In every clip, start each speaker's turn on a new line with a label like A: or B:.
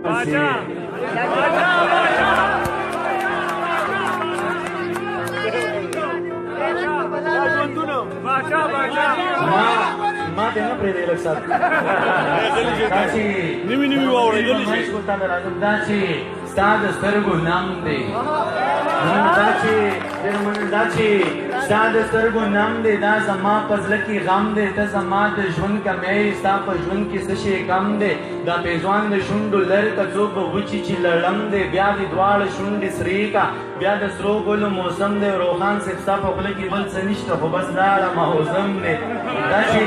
A: ما ته نه پرې لږ سات
B: نیمه نیمه واورېدلی شي
A: دا چې ستا د سترګو نم دی دا چې ستا د سترګو نم دی دا زما په زړه کې غم دی ته زما د ژوند کمی ستا په ژوند کې څه شی کم دی دا پیزوان د شونډو لر که څوک به وچي چې لړم دی بیا دې دواړه شونډې سرې کا بیا د سرو ګلو موسم دی روخان صاحب ستا په خوله کې بل څه نشته خو بس لاړه موزم دی دا چې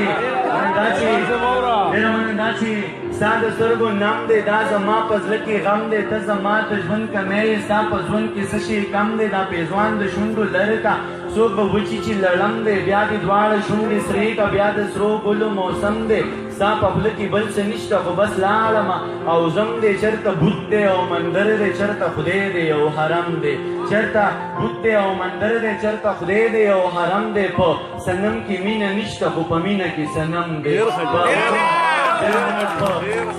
A: ستا د سترګو نم دی دا زما په زړه کې غم دی ته زما د ژوند کمی ستا په ژوند کې څه شی کم دی دا پیزوان د شونډو لر کا څوک به وچي چې لړم دی بیا دې دواړه شونډې سرې کا بیا د سرو ګلو موسم دی ستا په خوله کې بل څه نشته خو بس لاړمه او زم دی چېرته بوت دی او مندر دی چېرته خدای دی او حرم دی چېرته بوت دی او مندر دی چېرته خدای دی او حرم دی په صنم کې مینه نشته خو په مینه کې صنم دی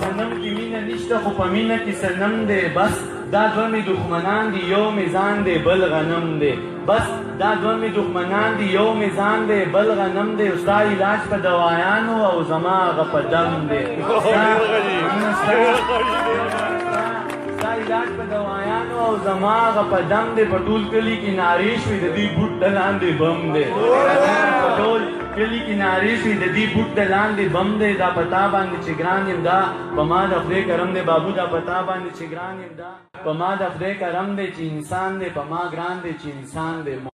A: صنم کې مینه نشته خو په مینه کې صنم دی بس دا دوه مې دښمنان دي یو میزان دی بل غنم دی بس دا دوه مې دښمنان دي یو میزان دی بل غنم دی ستا علاج په دوایانو او زما هغه په دم دی ستا علاج په دوایانو او زما هغه په دم دی په ټول کلي کې نارې شوې د دې بوټ د لاندې بم دی په ټول کلي کې نارې شوې د دې بوټ د لاندې بم دی دا پتا باندې چې ګران یم دا په ما د خدای کرم دی بابو دا پتا باندې چې ګران یم دا په ما د خدای کرم دی چې انسان دی په ما ګران دی چې انسان دی